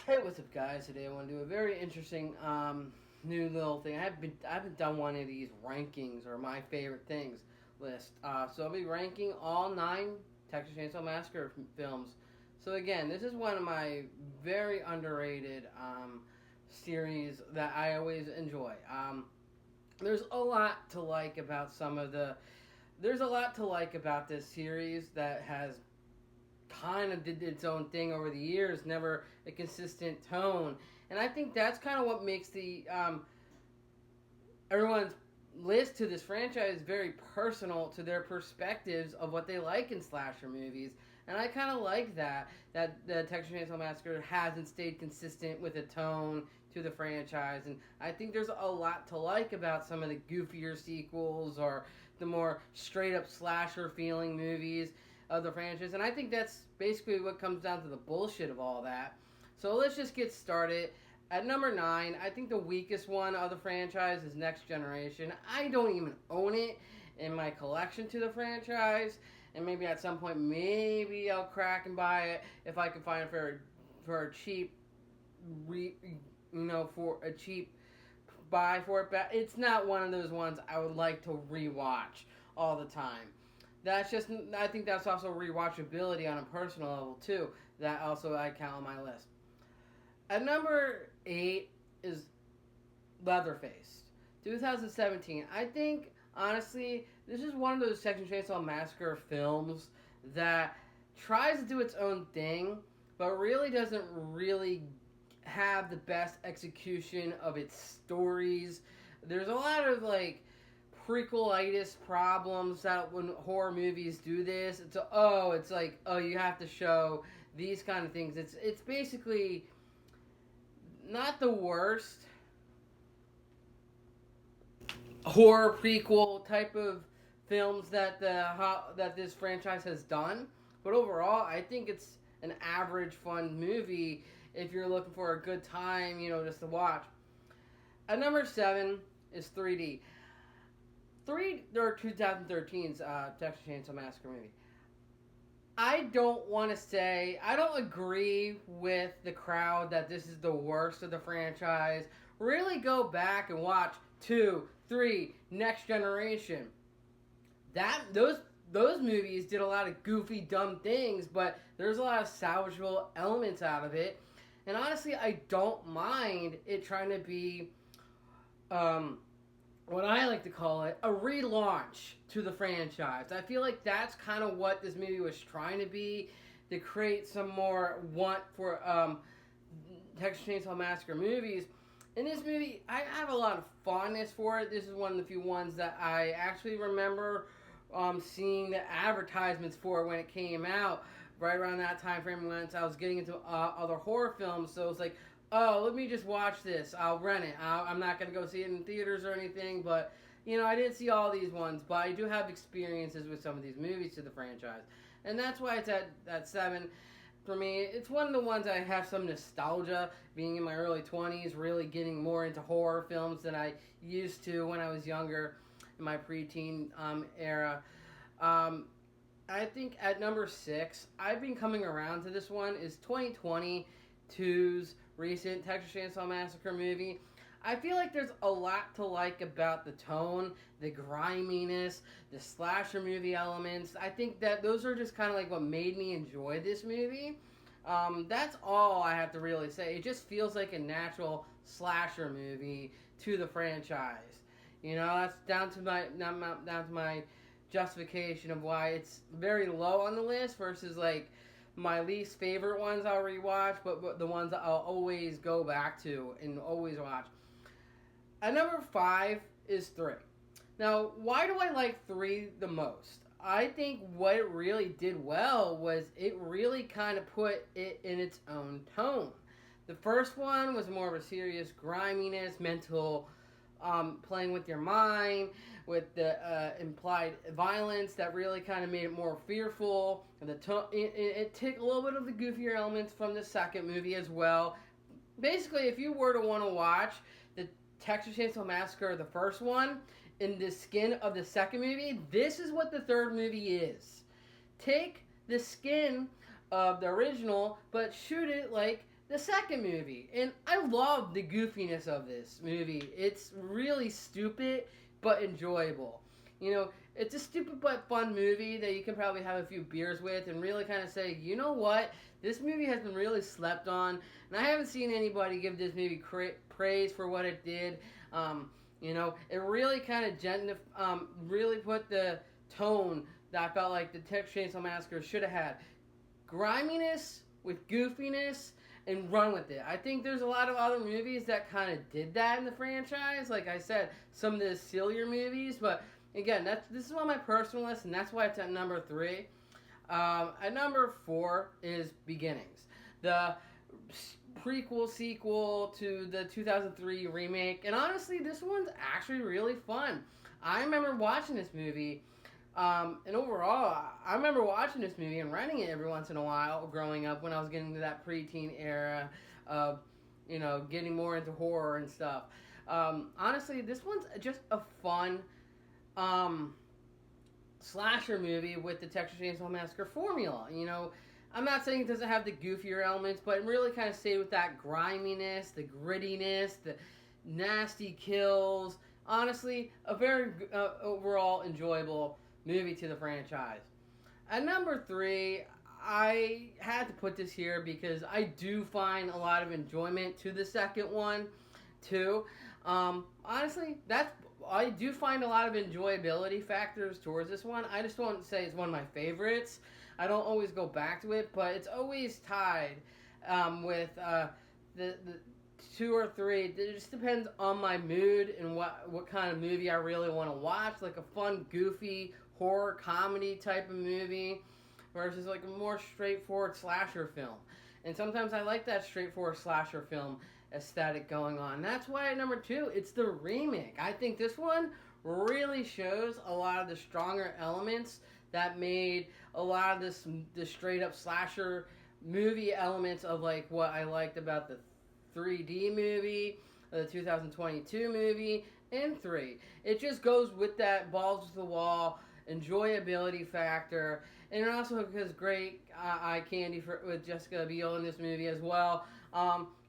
Hey, what's up, guys? Today I want to do a very interesting new little thing. I haven't done one of these rankings or my favorite things list. So I'll be ranking all 9 Texas Chainsaw Massacre films. So again, this is one of my very underrated series that I always enjoy. There's a lot to like about some of the. There's a lot to like about this series that has kind of did its own thing over the years, never a consistent tone. And I think that's kind of what makes the everyone's list to this franchise very personal to their perspectives of what they like in slasher movies. And I kind of like that the Texas Chainsaw Massacre hasn't stayed consistent with a tone to the franchise. And I think there's a lot to like about some of the goofier sequels or the more straight up slasher feeling movies of the franchise. And I think that's basically what comes down to the bullshit of all that. So let's just get started. At number 9, I think the weakest one of the franchise is Next Generation. I don't even own it in my collection to the franchise. And maybe at some point, maybe I'll crack and buy it if I can find it for a cheap, for a cheap buy for it. But it's not one of those ones I would like to rewatch all the time. That's just, I think that's also rewatchability on a personal level too. That also I count on my list. At number 8 is Leatherface, 2017. I think honestly this is one of those Texas Chainsaw Massacre films that tries to do its own thing, but really doesn't really have the best execution of its stories. There's a lot of like prequelitis problems that when horror movies do this, it's like you have to show these kind of things. It's basically not the worst horror prequel type of films that that this franchise has done, but overall I think it's an average fun movie if you're looking for a good time, just to watch. At number 7 is 3D. 2013's Texas Chainsaw Massacre movie. I don't want to say, I don't agree with the crowd that this is the worst of the franchise. Really go back and watch 2, 3, Next Generation. Those movies did a lot of goofy, dumb things, but there's a lot of salvageable elements out of it. And honestly, I don't mind it trying to be what I like to call it, a relaunch to the franchise. I feel like that's kind of what this movie was trying to be, to create some more want for Texas Chainsaw Massacre movies. In this movie, I have a lot of fondness for it. This is one of the few ones that I actually remember seeing the advertisements for when it came out, right around that time frame once I was getting into other horror films. So it was like, oh, let me just watch this. I'll rent it. I'm not going to go see it in theaters or anything, but, I didn't see all these ones, but I do have experiences with some of these movies to the franchise. And that's why it's at 7. For me, it's one of the ones I have some nostalgia, being in my early 20s, really getting more into horror films than I used to when I was younger, in my preteen era. I think at number 6, I've been coming around to this one, is 2022's recent Texas Chainsaw Massacre movie. I feel like there's a lot to like about the tone, the griminess, the slasher movie elements. I think that those are just kind of like what made me enjoy this movie. That's all I have to really say. It just feels like a natural slasher movie to the franchise. That's down to my justification of why it's very low on the list versus like my least favorite ones I'll rewatch, but the ones that I'll always go back to and always watch. At number 5 is 3. Now, why do I like 3 the most? I think what it really did well was it really kind of put it in its own tone. The first one was more of a serious griminess, mental playing with your mind, with the implied violence that really kind of made it more fearful. And it took a little bit of the goofier elements from the second movie as well. Basically, if you were to want to watch the Texas Chainsaw Massacre, the first one, in the skin of the second movie, this is what the third movie is. Take the skin of the original, but shoot it like the second movie. And I love the goofiness of this movie. It's really stupid but enjoyable. You know, it's a stupid but fun movie that you can probably have a few beers with and really kind of say, you know what? This movie has been really slept on, and I haven't seen anybody give this movie praise for what it did. You know, it really kind of really put the tone that I felt like the Texas Chainsaw Massacre should have had. Griminess with goofiness and run with it. I think there's a lot of other movies that kind of did that in the franchise. Like I said, some of the sillier movies, but again, this is on my personal list, and that's why it's at number 3. At number 4 is Beginnings, the prequel sequel to the 2003 remake, and honestly, this one's actually really fun. I remember watching this movie. And overall, I remember watching this movie and renting it every once in a while growing up when I was getting to that preteen era of, you know, getting more into horror and stuff. Honestly, this one's just a fun slasher movie with the Texas Chainsaw Massacre formula. You know, I'm not saying it doesn't have the goofier elements, but it really kind of stayed with that griminess, the grittiness, the nasty kills. Honestly, a very overall enjoyable movie to the franchise. At number 3, I had to put this here because I do find a lot of enjoyment to the second one, too. Honestly, I do find a lot of enjoyability factors towards this one. I just don't say it's one of my favorites. I don't always go back to it, but it's always tied with the 2 or 3. It just depends on my mood and what kind of movie I really want to watch. Like a fun, goofy horror comedy type of movie versus like a more straightforward slasher film. And sometimes I like that straightforward slasher film aesthetic going on. That's why at number 2, it's the remake. I think this one really shows a lot of the stronger elements that made a lot of the straight up slasher movie elements of like what I liked about the 3D movie, the 2022 movie, and 3. It just goes with that balls to the wall enjoyability factor, and it also has great eye candy with Jessica Biel in this movie as well.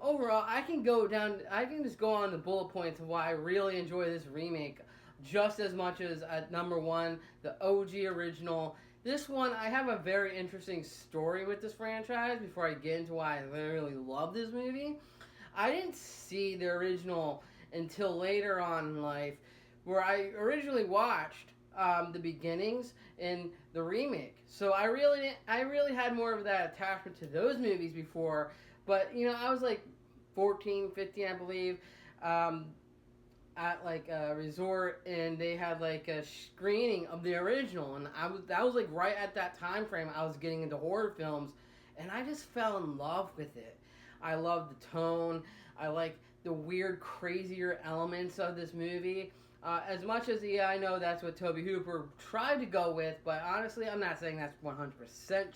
Overall, I can just go on the bullet points of why I really enjoy this remake just as much as at number 1, the OG original. This one, I have a very interesting story with this franchise before I get into why I really love this movie. I didn't see the original until later on in life, where I originally watched the beginnings in the remake. So I really had more of that attachment to those movies before. But you know, I was like 14, 15, I believe, at like a resort, and they had like a screening of the original, and that was like right at that time frame I was getting into horror films, and I just fell in love with it. I love the tone. I like the weird, crazier elements of this movie. As much as, yeah, I know that's what Tobe Hooper tried to go with, but honestly, I'm not saying that's 100%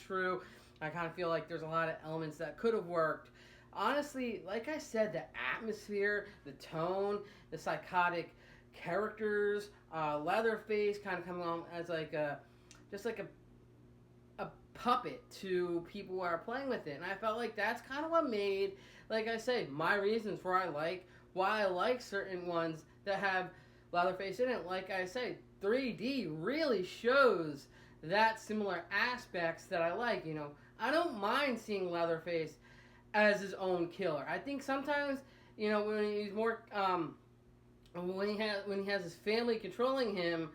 true. I kind of feel like there's a lot of elements that could have worked. Honestly, like I said, the atmosphere, the tone, the psychotic characters, Leatherface kind of coming on as like a puppet to people who are playing with it. And I felt like that's kind of what made, like I say, my reasons for why I like certain ones that have Leatherface in it. Like I say, 3D really shows that similar aspects that I like. You know, I don't mind seeing Leatherface as his own killer. I think sometimes, you know, when he's more when he has his family controlling him,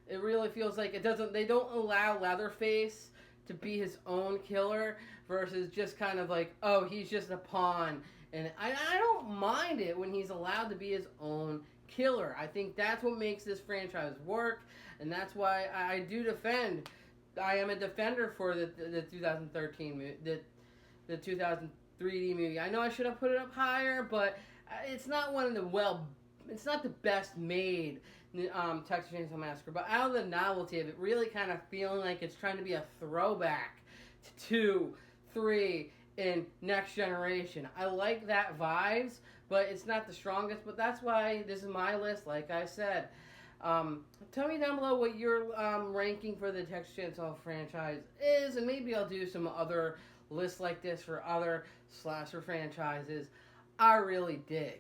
it really feels like they don't allow Leatherface to be his own killer versus just kind of like, oh, he's just a pawn. And I don't mind it when he's allowed to be his own killer. I think that's what makes this franchise work, and that's why I do defend. I am a defender for the 2013 movie, the 2003D movie. I know I should have put it up higher, but it's not it's not the best made Texas Chainsaw Massacre. But out of the novelty of it, really kind of feeling like it's trying to be a throwback to 2, 3, and Next Generation. I like that vibes, but it's not the strongest. But that's why this is my list, like I said. Tell me down below what your ranking for the Texas Chainsaw franchise is, and maybe I'll do some other lists like this for other slasher franchises, I really dig.